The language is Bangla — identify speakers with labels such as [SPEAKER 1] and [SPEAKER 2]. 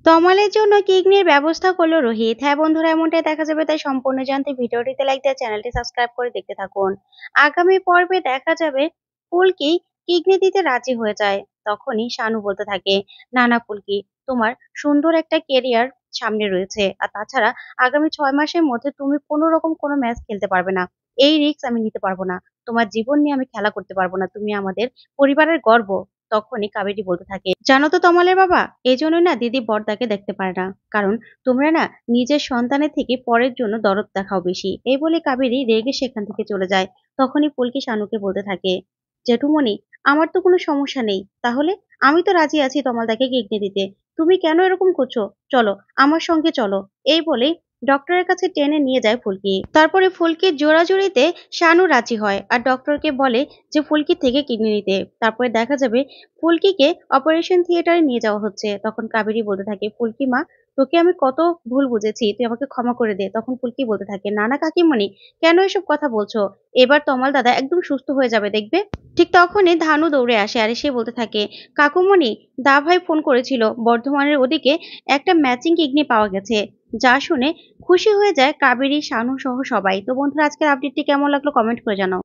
[SPEAKER 1] তমালের জন্য কিডনির ব্যবস্থা করলো রোহিত। হ্যাঁ বন্ধুরা, এমনটাই দেখা যাবে, তাই সম্পূর্ণ জানতে ভিডিওটিতে লাইক দিয়ে চ্যানেলটি সাবস্ক্রাইব করে দেখতে থাকুন। আগামী পর্বে দেখা যাবে ফুলকি কিডনি দিতে রাজি হয়ে যায়। তখনই শানু বলতে থাকে, না না ফুলকি, তোমার সুন্দর একটা কেরিয়ার সামনে রয়েছে, আর তাছাড়া আগামী 6 মাসের মধ্যে তুমি কোনো রকম কোনো ম্যাচ খেলতে পারবে না। এই রিস্ক আমি নিতে পারবো না। তোমার জীবন নিয়ে আমি খেলা করতে পারবো না। তুমি আমাদের পরিবারের গর্ব। তখনই কাবেরী বলতে থাকে, জানো তো তমালের বাবা, এই জন্যই না দিদি বড়দাকে দেখতে পারে না। কারণ তোমরা না নিজের সন্তানের থেকে পরের জন্য দরদ দেখাও বেশি। এই বলে কাবেরী রেগে সেখান থেকে চলে যায়। তখনই ফুলকি শানুকে বলতে থাকে, জেঠুমণি, আমার তো কোনো সমস্যা নেই। তাহলে আমি তো রাজি আছি তমালদাকে কিডনি দিতে। তুমি কেন এরকম করছো? চলো, আমার সঙ্গে চলো। এই বলেই ডক্টরের কাছে টেনে নিয়ে যায় ফুলকি। তারপরে ফুলকির জোরাজুরিতে শানু রাজি হয় আর ডক্টরকে বলে যে ফুলকির থেকে কিডনি নিতে। তারপরে দেখা যাবে ফুলকিকে অপারেশন থিয়েটারে নিয়ে যাওয়া হচ্ছে। তখন কাবেরী বলতে থাকে, ফুলকি মা, তোকে আমি কত ভুল বুঝেছি, তুই আমাকে ক্ষমা করে দে। তখন ফুলকি বলতে থাকে, না না কাকিমণি, কেন এসব কথা বলছো? এবার তমাল দাদা একদম সুস্থ হয়ে যাবে, দেখবে। ঠিক তখনই ধানু দৌড়ে আসে আর এসে বলতে থাকে, কাকুমণি, দা ভাই ফোন করেছিল, বর্ধমানের ওদিকে একটা ম্যাচিং কিডনি পাওয়া গেছে। যা শুনে খুশি হয়ে যায় কাবেরী, শানু সহ সবাই। তো বন্ধুরা, আজকের আপডেটটি কেমন লাগলো কমেন্ট করে জানাও।